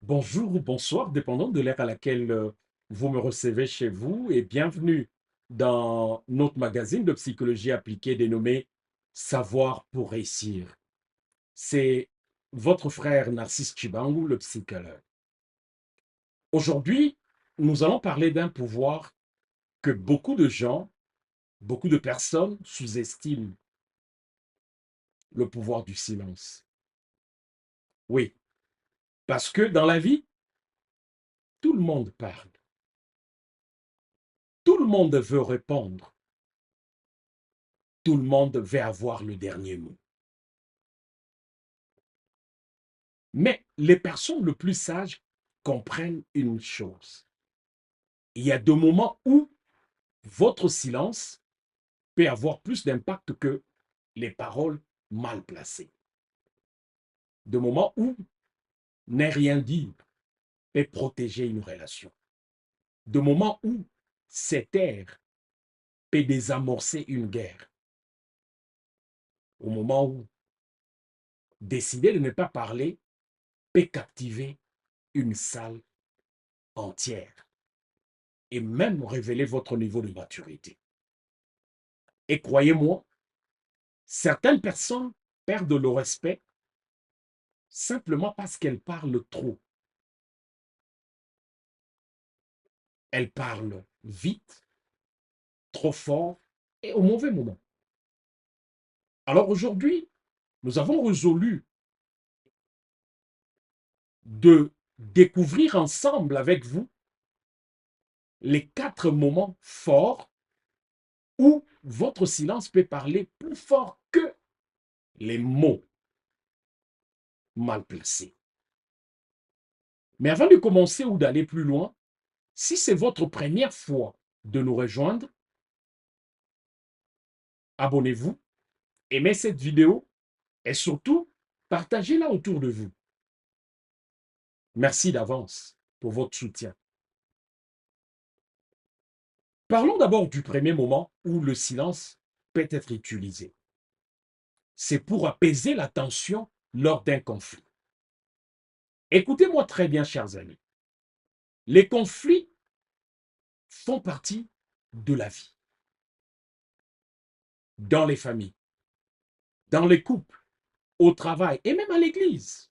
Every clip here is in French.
Bonjour ou bonsoir, dépendant de l'heure à laquelle vous me recevez chez vous, et bienvenue dans notre magazine de psychologie appliquée dénommé Savoir pour réussir. C'est votre frère Narcisse Chibangu, le psychologue. Aujourd'hui, nous allons parler d'un pouvoir que beaucoup de gens, beaucoup de personnes sous-estiment, le pouvoir du silence. Oui, parce que dans la vie, tout le monde parle, tout le monde veut répondre, tout le monde veut avoir le dernier mot. Mais les personnes les plus sages comprennent une chose. Il y a des moments où votre silence peut avoir plus d'impact que les paroles mal placées. Des moments où ne rien dire peut protéger une relation. Des moments où se taire peut désamorcer une guerre. Au moment où décider de ne pas parler peut captiver une salle entière et même révéler votre niveau de maturité. Et croyez-moi, certaines personnes perdent le respect simplement parce qu'elles parlent trop. Elles parlent vite, trop fort et au mauvais moment. Alors aujourd'hui, nous avons résolu de découvrir ensemble avec vous les 4 moments forts où votre silence peut parler plus fort que les mots mal placés. Mais avant de commencer ou d'aller plus loin, si c'est votre première fois de nous rejoindre, abonnez-vous, aimez cette vidéo et surtout, partagez-la autour de vous. Merci d'avance pour votre soutien. Parlons d'abord du premier moment où le silence peut être utilisé. C'est pour apaiser la tension lors d'un conflit. Écoutez-moi très bien, chers amis. Les conflits font partie de la vie. Dans les familles, dans les couples, au travail et même à l'église.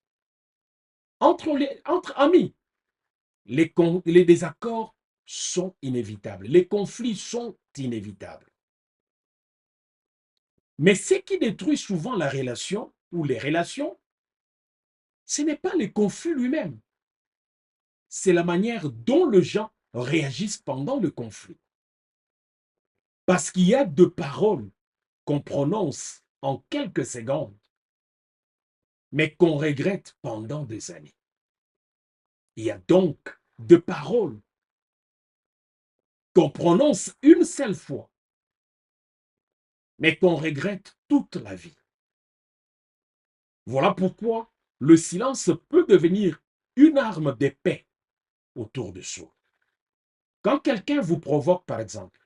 Entre amis, les désaccords sont inévitables. Les conflits sont inévitables. Mais ce qui détruit souvent la relation ou les relations, ce n'est pas le conflit lui-même, c'est la manière dont les gens réagissent pendant le conflit. Parce qu'il y a deux paroles qu'on prononce en quelques secondes, mais qu'on regrette pendant des années. Il y a donc deux paroles qu'on prononce une seule fois, mais qu'on regrette toute la vie. Voilà pourquoi le silence peut devenir une arme de paix autour de soi. Quand quelqu'un vous provoque, par exemple,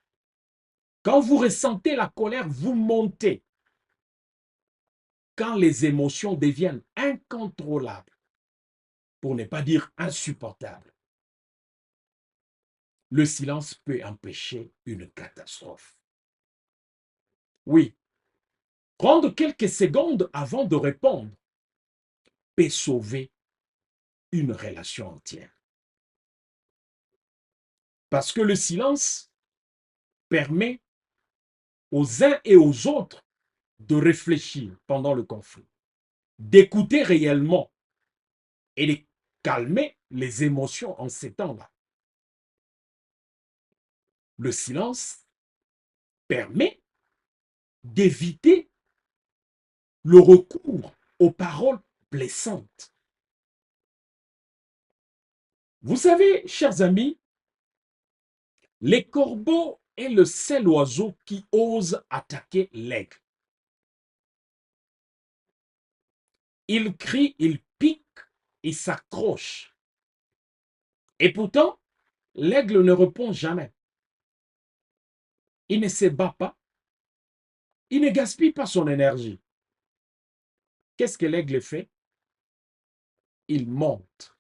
quand vous ressentez la colère, vous montez. Quand les émotions deviennent incontrôlables, pour ne pas dire insupportables, le silence peut empêcher une catastrophe. Oui, prendre quelques secondes avant de répondre peut sauver une relation entière. Parce que le silence permet aux uns et aux autres de réfléchir pendant le conflit, d'écouter réellement et de calmer les émotions en ces temps-là. Le silence permet d'éviter le recours aux paroles blessantes. Vous savez, chers amis, les corbeaux est le seul oiseau qui ose attaquer l'aigle. Il crie, il pique, il s'accroche. Et pourtant, l'aigle ne répond jamais. Il ne se bat pas, il ne gaspille pas son énergie. Qu'est-ce que l'aigle fait? Il monte.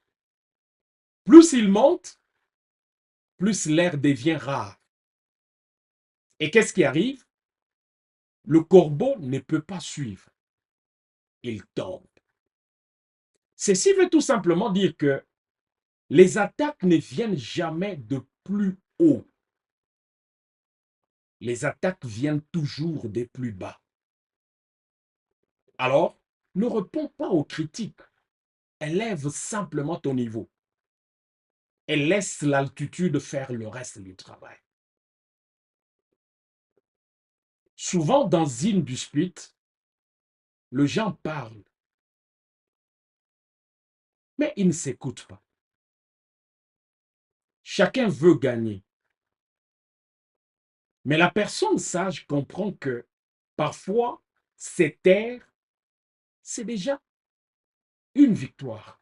Plus il monte, plus l'air devient rare. Et qu'est-ce qui arrive? Le corbeau ne peut pas suivre. Il tombe. Ceci veut tout simplement dire que les attaques ne viennent jamais de plus haut. Les attaques viennent toujours des plus bas. Alors, ne réponds pas aux critiques. Élève simplement ton niveau. Et laisse l'altitude faire le reste du travail. Souvent, dans une dispute, les gens parlent, mais ils ne s'écoutent pas. Chacun veut gagner. Mais la personne sage comprend que parfois, se taire, c'est déjà une victoire.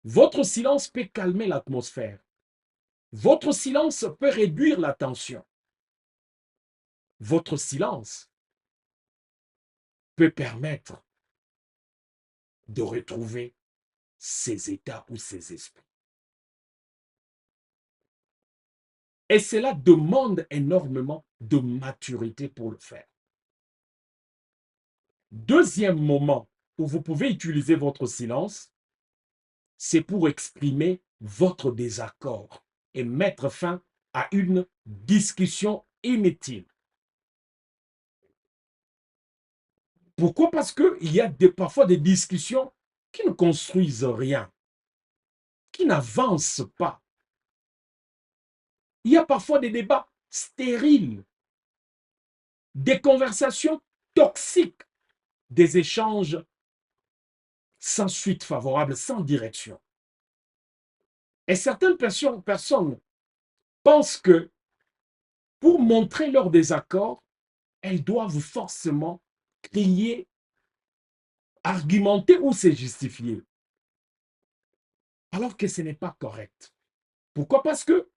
Votre silence peut calmer l'atmosphère. Votre silence peut réduire la tension. Votre silence peut permettre de retrouver ses états ou ses esprits. Et cela demande énormément de maturité pour le faire. Deuxième moment où vous pouvez utiliser votre silence, c'est pour exprimer votre désaccord et mettre fin à une discussion inutile. Pourquoi? Parce qu'il y a parfois des discussions qui ne construisent rien, qui n'avancent pas. Il y a parfois des débats stériles, des conversations toxiques, des échanges sans suite favorable, sans direction. Et certaines personnes pensent que pour montrer leur désaccord, elles doivent forcément crier, argumenter ou se justifier. Alors que ce n'est pas correct. Pourquoi? Parce que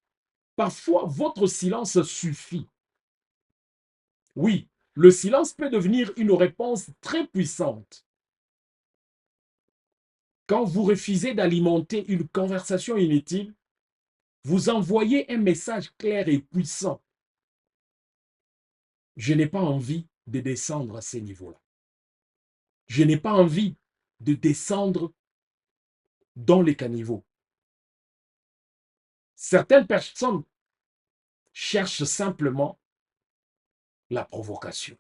parfois, votre silence suffit. Oui, le silence peut devenir une réponse très puissante. Quand vous refusez d'alimenter une conversation inutile, vous envoyez un message clair et puissant. Je n'ai pas envie de descendre à ces niveaux-là. Je n'ai pas envie de descendre dans les caniveaux. Certaines personnes cherchent simplement la provocation,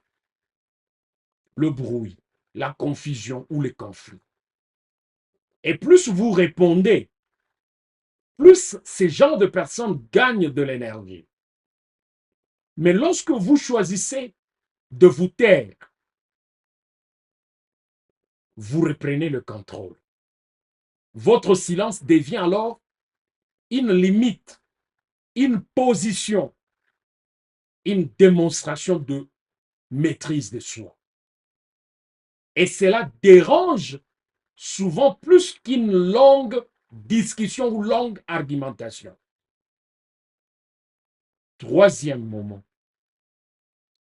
le bruit, la confusion ou les conflits. Et plus vous répondez, plus ces genres de personnes gagnent de l'énergie. Mais lorsque vous choisissez de vous taire, vous reprenez le contrôle. Votre silence devient alors une limite, une position, une démonstration de maîtrise de soi. Et cela dérange souvent plus qu'une longue discussion ou longue argumentation. Troisième moment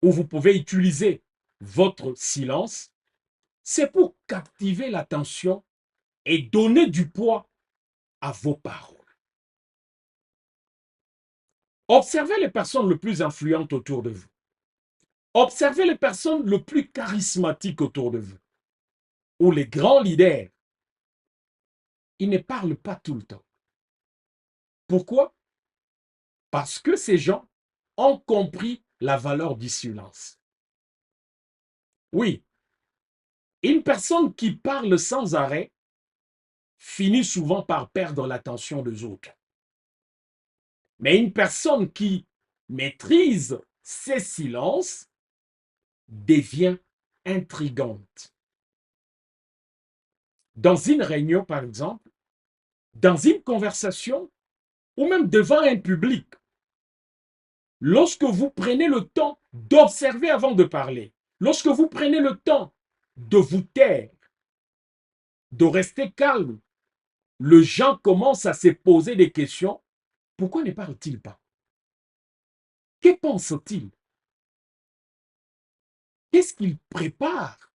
où vous pouvez utiliser votre silence, c'est pour captiver l'attention et donner du poids à vos paroles. Observez les personnes les plus influentes autour de vous. Observez les personnes les plus charismatiques autour de vous. Ou les grands leaders. Ils ne parlent pas tout le temps. Pourquoi? Parce que ces gens ont compris la valeur du silence. Oui, une personne qui parle sans arrêt finit souvent par perdre l'attention des autres. Mais une personne qui maîtrise ses silences devient intrigante. Dans une réunion, par exemple, dans une conversation, ou même devant un public, lorsque vous prenez le temps d'observer avant de parler, lorsque vous prenez le temps de vous taire, de rester calme, les gens commencent à se poser des questions. Pourquoi ne parle-t-il pas? Que pense-t-il? Qu'est-ce qu'il prépare?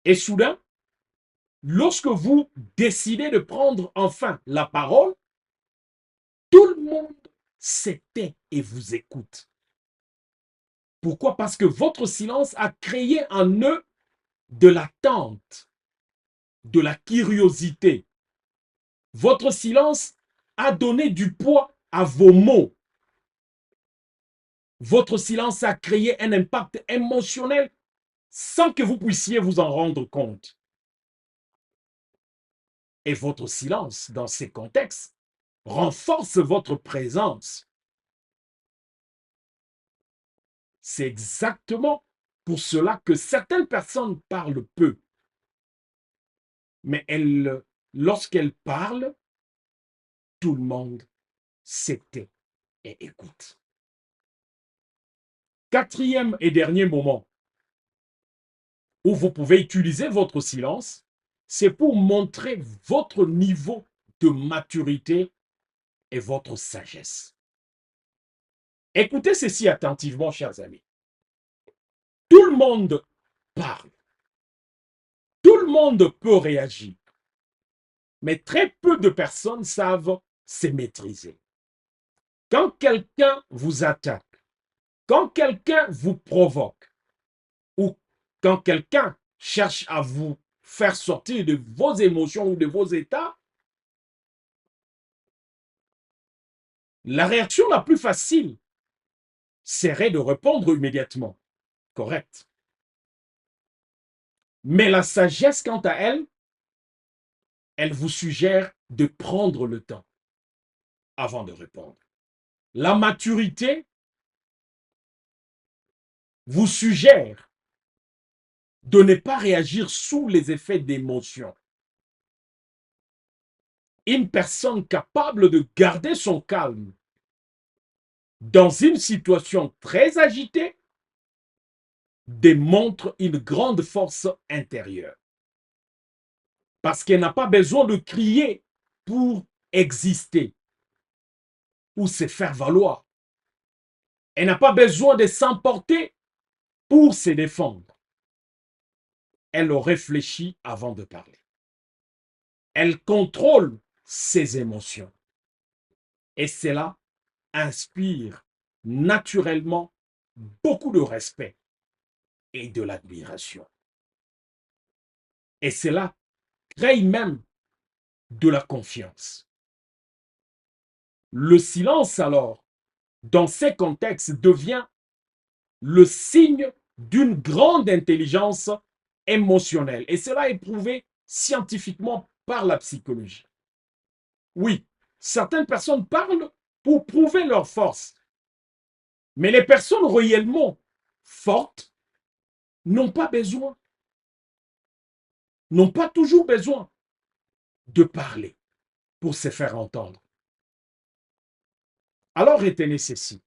Et soudain, lorsque vous décidez de prendre enfin la parole, tout le monde se tait et vous écoute. Pourquoi? Parce que votre silence a créé en eux de l'attente, de la curiosité. Votre silence a donné du poids à vos mots. Votre silence a créé un impact émotionnel sans que vous puissiez vous en rendre compte. Et votre silence, dans ces contextes, renforce votre présence. C'est exactement pour cela que certaines personnes parlent peu. Mais lorsqu'elles parlent, tout le monde s'était et écoute. Quatrième et dernier moment où vous pouvez utiliser votre silence, c'est pour montrer votre niveau de maturité et votre sagesse. Écoutez ceci attentivement, chers amis. Tout le monde parle. Tout le monde peut réagir. Mais très peu de personnes savent se maîtriser. Quand quelqu'un vous attaque, quand quelqu'un vous provoque, ou quand quelqu'un cherche à vous faire sortir de vos émotions ou de vos états, la réaction la plus facile serait de répondre immédiatement. Correct. Mais la sagesse, quant à elle, elle vous suggère de prendre le temps avant de répondre. La maturité vous suggère de ne pas réagir sous les effets d'émotions. Une personne capable de garder son calme dans une situation très agitée démontre une grande force intérieure. Parce qu'elle n'a pas besoin de crier pour exister ou se faire valoir. Elle n'a pas besoin de s'emporter pour se défendre. Elle réfléchit avant de parler. Elle contrôle ses émotions. Et cela inspire naturellement beaucoup de respect et de l'admiration. Et cela crée même de la confiance. Le silence, alors, dans ces contextes, devient le signe d'une grande intelligence émotionnelle. Et cela est prouvé scientifiquement par la psychologie. Oui, certaines personnes parlent pour prouver leur force. Mais les personnes réellement fortes n'ont pas besoin, n'ont pas toujours besoin de parler pour se faire entendre. Alors retenez ceci.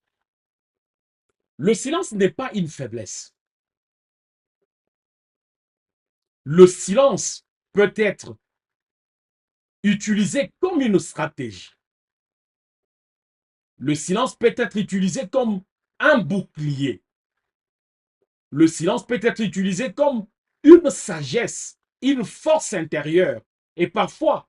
Le silence n'est pas une faiblesse. Le silence peut être utilisé comme une stratégie. Le silence peut être utilisé comme un bouclier. Le silence peut être utilisé comme une sagesse, une force intérieure. Et parfois,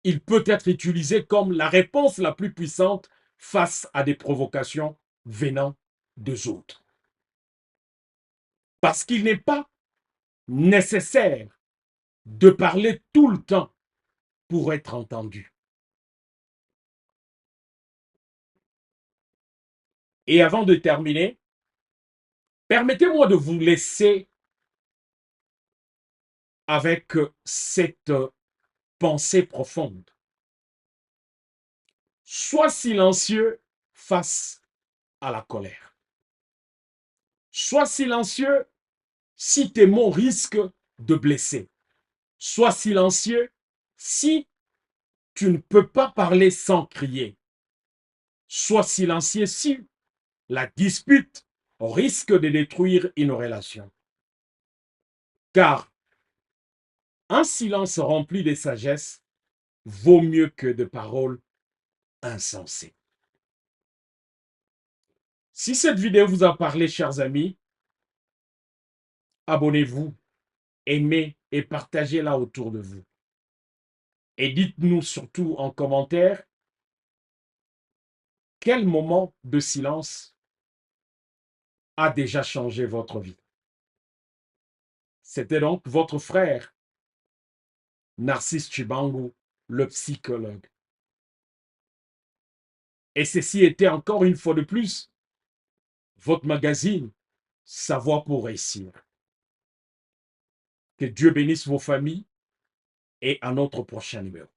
il peut être utilisé comme la réponse la plus puissante face à des provocations venant des autres. Parce qu'il n'est pas nécessaire de parler tout le temps pour être entendu. Et avant de terminer, permettez-moi de vous laisser avec cette pensée profonde. Sois silencieux face à la colère. Sois silencieux si tes mots risquent de blesser. Sois silencieux si tu ne peux pas parler sans crier. Sois silencieux si la dispute risque de détruire une relation. Car un silence rempli de sagesse vaut mieux que de paroles insensées. Si cette vidéo vous a parlé, chers amis, abonnez-vous, aimez et partagez-la autour de vous. Et dites-nous surtout en commentaire quel moment de silence a déjà changé votre vie. C'était donc votre frère, Narcisse Chibangu, le psychologue. Et ceci était encore une fois de plus votre magazine Savoir pour réussir. Que Dieu bénisse vos familles et à notre prochain numéro.